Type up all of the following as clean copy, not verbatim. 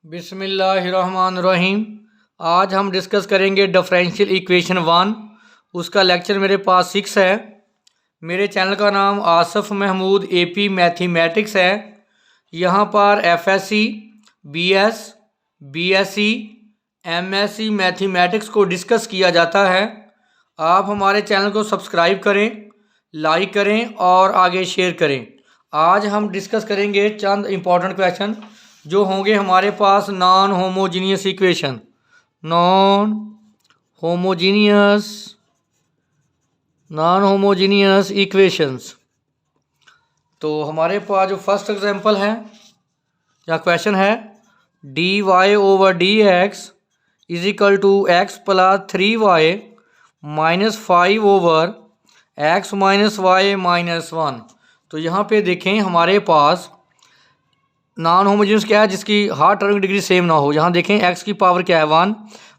बिस्मिल्लाहिर्रहमानिर्रहीम। आज हम डिस्कस करेंगे डिफरेंशियल इक्वेशन 1। उसका लेक्चर मेरे पास 6 है। मेरे चैनल का नाम आसफ़ महमूद एपी मैथमेटिक्स है। यहाँ पर FSc, BS, BSc, MSc mathematics को डिस्कस किया जाता है। आप हमारे चैनल को सब्सक्राइब करें, लाइक करें और आगे शेयर करें। आज हम डिस्कस करेंगे चंद इम्पॉर्टेंट क्वेश्चन जो होंगे हमारे पास non homogeneous equation, non homogeneous equations. तो हमारे पास जो फर्स्ट एग्जांपल है या क्वेश्चन है, d Y over d x is equal to x plus 3y minus 5 over x minus y minus 1। तो यहाँ पे देखें हमारे पास नॉन होमोजीनियस क्या है, जिसकी हर टर्म की डिग्री सेम ना हो। यहाँ देखें एक्स की पावर क्या है 1,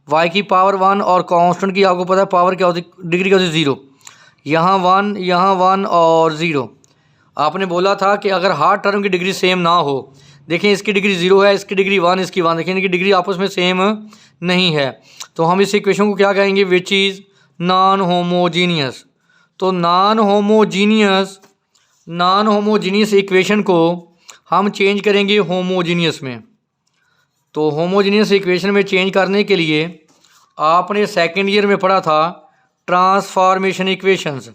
वाई की पावर 1 और कांस्टेंट की आपको पता है पावर क्या होती है, डिग्री क्या होती है 0। यहाँ 1, यहाँ 1 और 0। आपने बोला था कि अगर हर टर्म की डिग्री सेम ना हो, देखें इसकी डिग्री 0 है, इसकी डिग्री 1, इसकी 1, देखें इनकी डिग्री आपस में सेम नहीं है। तो हम इस इक्वेशन को क्या कहेंगे, विच इज़ नॉन होमोजीनियस। तो नॉन होमोजीनियस इक्वेशन को हम चेंज करेंगे होमोजीनियस में। तो होमोजीनियस इक्वेशन में चेंज करने के लिए आपने सेकेंड ईयर में पढ़ा था transformation equations.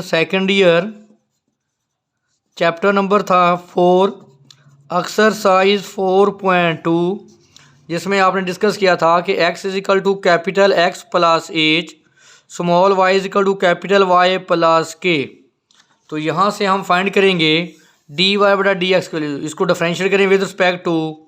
Second year chapter number था 4, एक्सरसाइज 4.2, जिसमें आपने डिस्कस किया था कि x is equal to capital X plus h, small y is equal to capital Y plus k. तो यहाँ से हम फाइंड करेंगे डी वाई बटा डी एक्स के लिए, इसको डिफरेंशिएट करें विद रिस्पेक्ट टू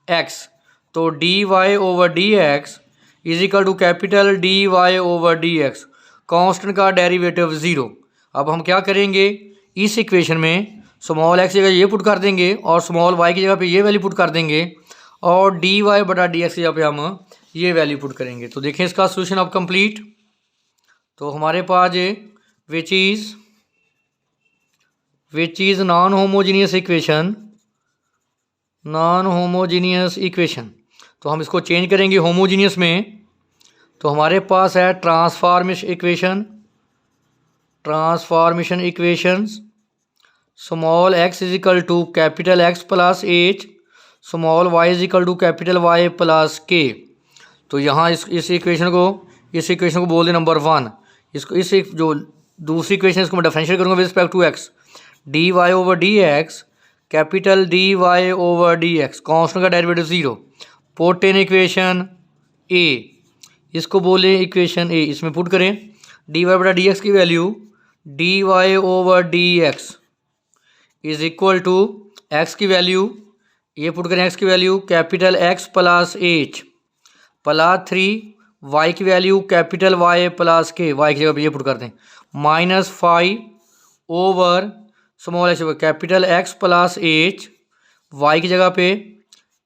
एक्स। तो d Y over d x is equal to capital d Y over d X, constant का डेरिवेटिव 0। अब हम क्या करेंगे, इस इक्वेशन में स्मॉल एक्स की जगह ये पुट कर देंगे और स्मॉल वाई की जगह पे ये वैल्यू पुट कर देंगे और डी वाई बटा डी एक्स की जगह पे हम ये वैल्यू पुट करेंगे। तो देखें इसका सोल्यूशन अब कंप्लीट। तो हमारे पास ये which is non homogeneous equation. तो हम इसको चेंज करेंगे होमोजीनियस में। तो हमारे पास है transformation equations. Small x is equal to capital X plus h, small y is equal to capital Y plus k. तो यहाँ इस इक्वेशन को बोल दें नंबर 1। इसको जो दूसरी इक्वेशन इसको मैं डिफरेंशिएट करूँगा with respect to x, d Y over d x capital d Y over d X, constant का derivative 0, put in equation A. इसको बोले इक्वेशन ए, इसमें पुट करें डी वाई बटा डी एक्स की value d Y over d x is equal to x की value, ये put करें एक्स की value capital X plus h plus 3, y की वैल्यू कैपिटल वाई प्लस के, वाई की जगह पे ये पुट कर दें minus 5 over small x capital X plus h, y की जगह पे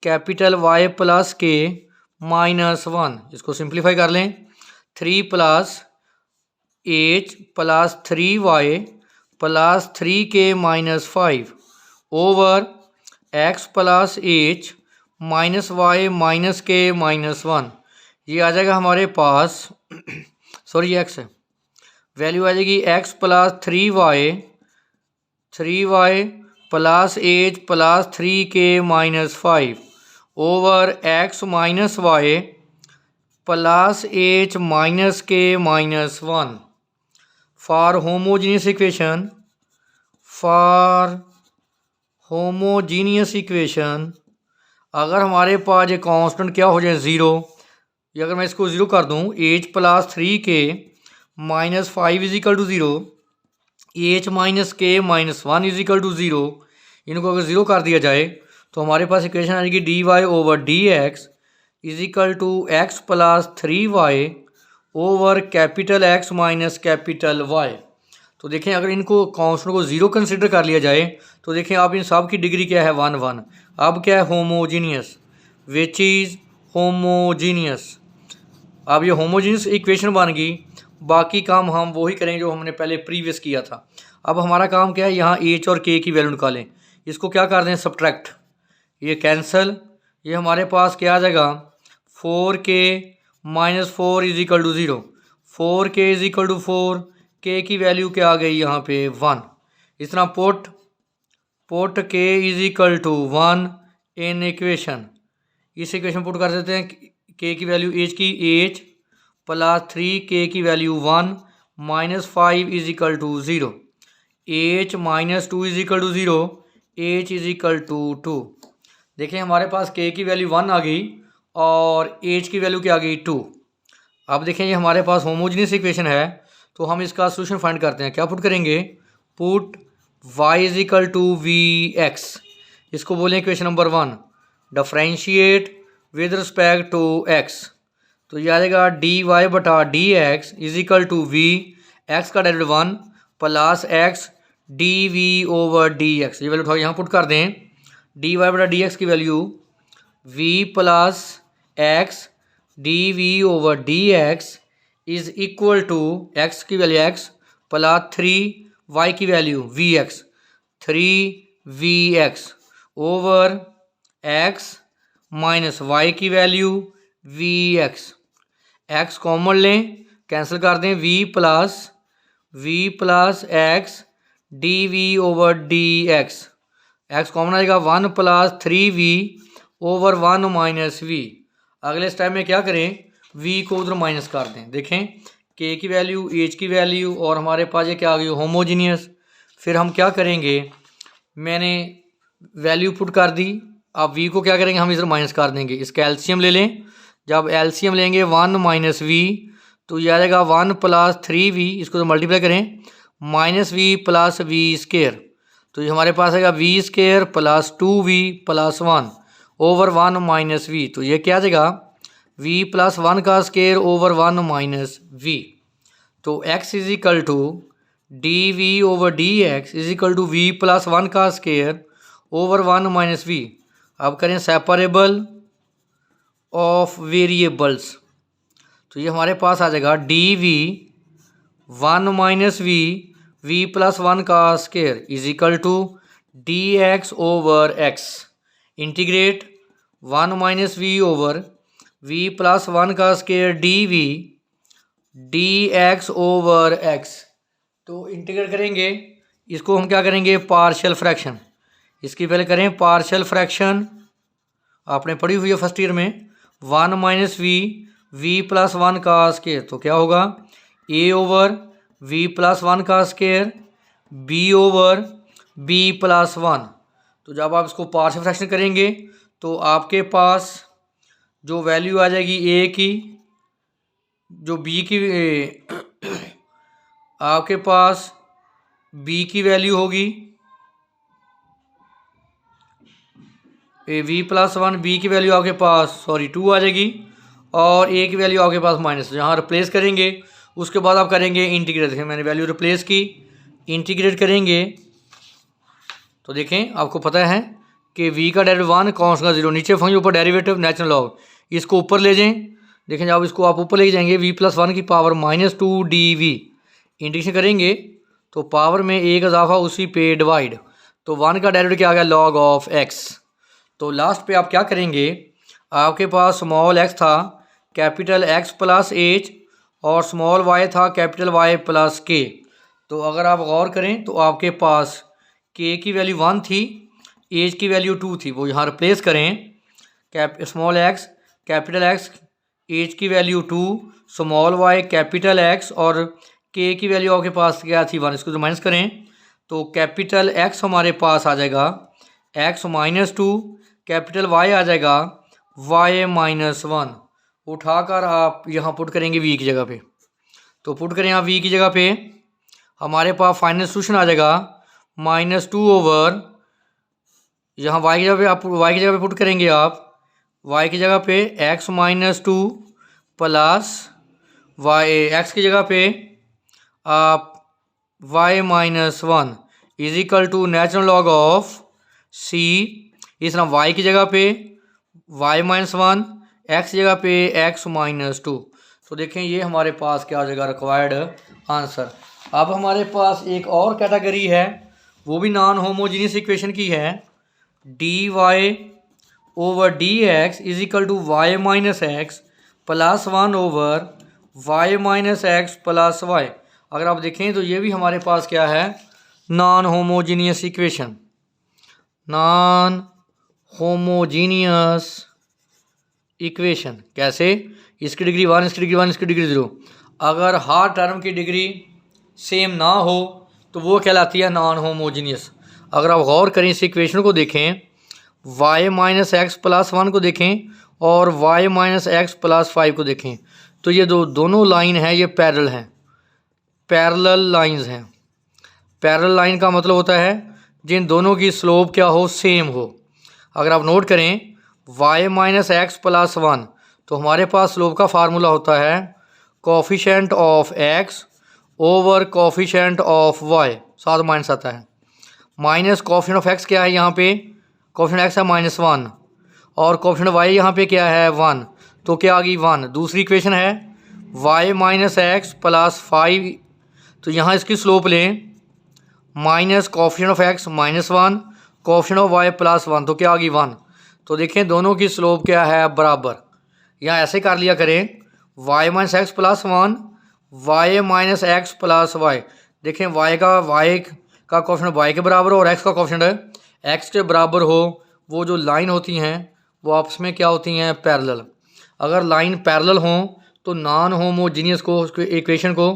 capital Y plus k minus 1। इसको सिंप्लीफाई कर लें 3 plus h plus 3y plus 3 k minus 5 over x plus h minus y minus k minus 1। ये आ जाएगा हमारे पास सॉरी एक्स है, वैल्यू आ जाएगी x plus 3y plus h plus 3 k minus 5 over x minus y plus h minus k minus 1। For homogeneous equation अगर हमारे पास ये कांस्टेंट क्या हो जाए 0, ये अगर मैं इसको 0 कर दूं, H plus 3 k minus 5 is equal to 0, h minus k minus 1 is equal to 0, इनको अगर 0 कर दिया जाए तो हमारे पास इक्वेशन आ जाएगी d Y over d x is equal to x plus 3y over capital X minus capital Y. तो देखें अगर इनको कांस्टेंट को 0 कंसिडर कर लिया जाए तो देखें आप इन सब की डिग्री क्या है 1 1। अब क्या है होमोजीनियस, विच इज़ होमोजीनियस। अब ये होमोजीनियस इक्वेशन बन गई। बाकी काम हम वही करेंगे जो हमने पहले प्रीवियस किया था। अब हमारा काम क्या है, यहाँ एच और के की वैल्यू निकालें। इसको क्या कर दें, सब्ट्रैक्ट, ये कैंसल, ये हमारे पास क्या आ जाएगा 4k minus 4 is equal to 0। 4k is equal to 4, k की वैल्यू क्या आ गई यहाँ पे 1। इस तरह put k is equal to 1 in equation, इस इक्वेशन पुट कर देते हैं k की वैल्यू h की h प्लस 3k की value 1 minus 5 is equal to 0। h minus 2 is equal to 0, h is equal to 2। देखें हमारे पास k की वैल्यू 1 आ गई और h की वैल्यू क्या आ गई 2। अब देखें ये हमारे पास होमोजेनियस इक्वेशन है, तो हम इसका सोल्यूशन फाइंड करते हैं। क्या पुट करेंगे, put y is equal to v x, इसको बोलें equation number 1। Differentiate with respect to x, तो ये आ जाएगा dy बटा d x is equal to v x का derivative 1 plus x d v over d x. ये वैल्यू उठाओ यहाँ पुट कर दें, dy बटा डी एक्स की value v plus x d v over d x is equal to x की value x plus 3y की value v x 3 vx over x minus y की वैल्यू vx। x कॉमन लें, cancel कर दें, v plus x d v over d x. X common आएगा 1 plus 3v over 1 minus v। अगले step में क्या करें, v को उधर माइनस कर दें। देखें k की वैल्यू h की वैल्यू और हमारे पास ये क्या आ गई होमोजीनियस। फिर हम क्या करेंगे, मैंने वैल्यू पुट कर दी, अब v को क्या करेंगे हम इधर माइनस कर देंगे। इसका एलसीएम ले लें, जब एलसीएम लेंगे 1 माइनस वी तो ये आ जाएगा 1 प्लस 3v, इसको तो मल्टीप्लाई करें minus v plus v square, तो ये हमारे पास आएगा v square plus 2v plus 1 over 1 minus v. तो ये क्या आ जाएगा v प्लस 1 का स्केयर ओवर 1 माइनस v। तो x is equal to d v over d x is equal to v plus 1 का स्केयर ओवर 1 माइनस वी। अब करें सेपरेबल ऑफ वेरिएबल्स, तो ये हमारे पास आ जाएगा d v 1 minus v plus 1 का square is equal to d x over x integrate 1 minus v over v plus 1 का square d x over x. तो इंटीग्रेट करेंगे, इसको हम क्या करेंगे पार्शियल फ्रैक्शन, इसकी पहले करें पार्शियल फ्रैक्शन, आपने पढ़ी हुई है फर्स्ट ईयर में 1 माइनस वी प्लस 1 का स्केयर, तो क्या होगा a ओवर v प्लस 1 का square b over b plus 1। तो जब आप इसको पार्शियल फ्रैक्शन करेंगे तो आपके पास जो वैल्यू आ जाएगी a की, जो b की आपके पास b की वैल्यू होगी v प्लस 1, b की वैल्यू आपके पास 2 आ जाएगी और a की वैल्यू आपके पास माइनस। जहाँ रिप्लेस करेंगे उसके बाद आप करेंगे इंटीग्रेट। देखें मैंने वैल्यू रिप्लेस की, इंटीग्रेट करेंगे तो देखें आपको पता है कि v का डेरिवेटिव 1 कॉन्स का 0, नीचे फंक्शन ऊपर डेरिवेटिव नेचुरल लॉग, इसको ऊपर ले जाएं। देखें जब इसको आप ऊपर ले जाएंगे v प्लस 1 की पावर माइनस 2 डी इंटीग्रेशन करेंगे तो पावर में एक इजाफा उसी पे डिवाइड, तो 1 का डेरिवेटिव क्या आ गया लॉग ऑफ x। तो लास्ट पे आप क्या करेंगे, आपके पास स्मॉल x था कैपिटल x प्लस h और स्मॉल y था कैपिटल Y प्लस k। तो अगर आप गौर करें तो आपके पास k की वैल्यू 1 थी, h की वैल्यू 2 थी, वो यहाँ रिप्लेस करें small x capital x, h की value 2, small y capital x और k की वैल्यू आपके पास क्या थी 1, इसको तो माइनस करें तो कैपिटल x हमारे पास आ जाएगा x माइनस 2, कैपिटल Y आ जाएगा y माइनस 1। उठाकर आप यहाँ पुट करेंगे v की जगह पे, तो पुट करें यहाँ v की जगह पे, हमारे पास फाइनल सोल्यूशन आ जाएगा माइनस 2 ओवर, यहाँ y की जगह पे आप y की जगह पे पुट करेंगे आप y की जगह पे x minus 2 plus y, x की जगह पे आप y minus 1 is equal to natural log of c। इस तरह y की जगह पे y माइनस 1, x की जगह पे x माइनस 2। तो देखें ये हमारे पास क्या हो जाएगा रिक्वायर्ड आंसर। अब हमारे पास एक और कैटेगरी है, वो भी नॉन होमोजीनियस इक्वेशन की है, dy over d x is equal to y minus x plus 1 over y minus x plus y. अगर आप देखें तो ये भी हमारे पास क्या है, non homogeneous equation, non homogeneous equation. कैसे, इसकी डिग्री 1, इसकी डिग्री 1, इसकी डिग्री 0। अगर हर टर्म की डिग्री सेम ना हो तो वो कहलाती है नॉन होमोजीनियस। अगर आप गौर करें इस इक्वेशन को देखें, y माइनस एक्स प्लस 1 को देखें और y माइनस एक्स प्लस 5 को देखें, तो ये दोनों लाइन हैं, ये पैरेलल हैं, पैरेलल लाइंस हैं। पैरेलल लाइन का मतलब होता है जिन दोनों की स्लोप क्या हो, सेम हो। अगर आप नोट करें y माइनस एक्स प्लस 1, तो हमारे पास स्लोप का फार्मूला होता है coefficient of x over coefficient of y, साथ माइनस आता है। माइनस कोफिशेंट ऑफ x क्या है, यहाँ पे कोफिशेंट x है -1 और कोफिशेंट y यहाँ पे क्या है 1, तो क्या आ गई 1। दूसरी इक्वेशन है y माइनस एक्स प्लस 5, तो यहाँ इसकी स्लोप लें minus coefficient of x -1 coefficient of y plus 1, तो क्या आ गई 1। तो देखें दोनों की स्लोप क्या है, बराबर। यहाँ ऐसे कर लिया करें y minus x plus 1 y minus x plus y. देखें y का कोफिशेंट y के बराबर हो और x का कोफिशेंट x के बराबर हो, वो जो लाइन होती हैं वो आपस में क्या होती हैं, पैरेलल। अगर लाइन पैरेलल हो तो नॉन होमोजीनियस को इक्वेशन को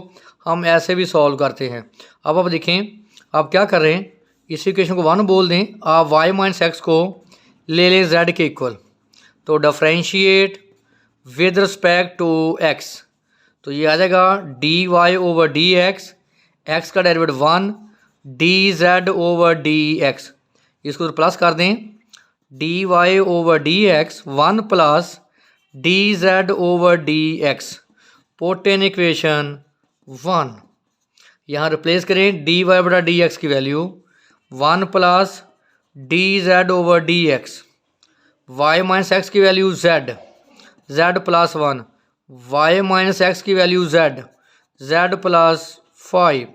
हम ऐसे भी सॉल्व करते हैं। अब आप देखें आप क्या कर रहे हैं, इस इक्वेशन को 1 बोल दें, आप y माइनस एक्स को ले लें z के इक्वल, तो differentiate with respect to x, तो ये आ जाएगा dy ओवर dx, x का डेरिवेटिव 1 dz ओवर dx। इसको प्लस कर दें dy over dx 1 plus dz over dx, put in equation 1। यहाँ रिप्लेस करें dy बटा dx की value 1 plus dz over dx, y minus x की value z plus 1, y minus x की value z plus 5,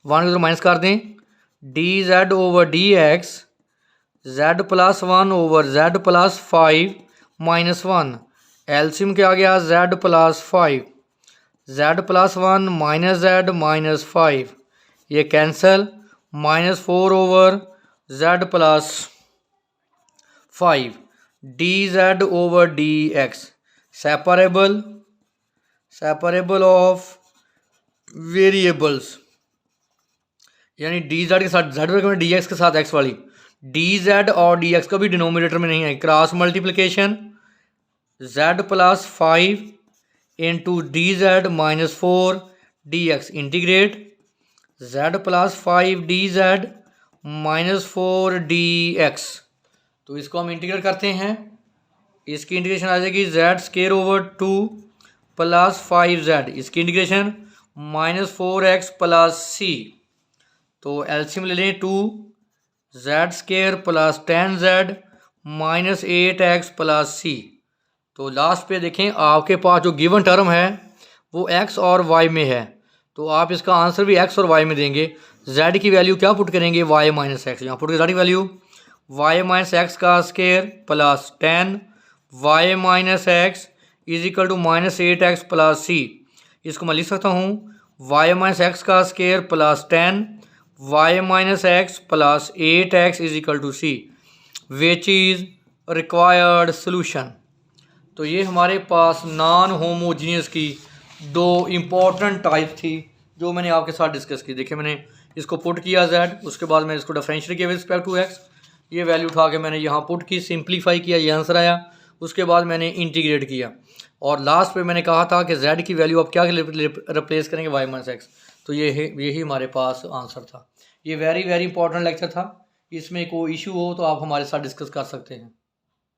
1 को minus कर दें dz over dx z plus 1 over z plus 5 minus 1, LCM क्या आ गया z plus 5, z plus 1 minus z minus 5, ये cancel, -4 over z plus 5 dz over dx, separable of variables, यानी dz के साथ z रकम dx के साथ x वाली, dz और dx का भी डिनोमिनेटर में नहीं है, cross multiplication z plus 5 into dz minus 4 dx, integrate z plus 5 dz minus 4 dx। तो इसको हम इंटीग्रेट करते हैं, इसकी इंटीग्रेशन आ जाएगी z square over 2 plus 5z, इसकी इंटीग्रेशन -4x प्लस c, तो एलसीएम ले लें 2 z square plus 10z minus 8x plus c। तो लास्ट पे देखें आपके पास जो गिवन टर्म है वो x और y में है, तो आप इसका आंसर भी x और y में देंगे। z की वैल्यू क्या पुट करेंगे, y माइनस एक्स, यहाँ पुट करें z की वैल्यू y माइनस एक्स का square plus 10 y minus x is equal to -8x plus c। इसको मैं लिख सकता हूँ y माइनस एक्स का square plus 10 y minus x plus 8x is equal to c, which is required solution. तो ये हमारे पास नॉन होमोजीनियस की 2 इम्पॉर्टेंट टाइप थी जो मैंने आपके साथ डिस्कस की। देखिए मैंने इसको पुट किया z, उसके बाद मैंने इसको डिफरेंशिएट किया विद रिस्पेक्ट टू x, ये वैल्यू उठा के मैंने यहाँ पुट की, सिंप्लीफाई किया, ये आंसर आया। उसके बाद मैंने इंटीग्रेट किया और लास्ट पे मैंने कहा था कि z की वैल्यू आप क्या रिप्लेस करेंगे, y माइनस एक्स। तो यही हमारे पास आंसर था। ये वेरी इंपॉर्टेंट लेक्चर था, इसमें कोई इशू हो तो आप हमारे साथ डिस्कस कर सकते हैं।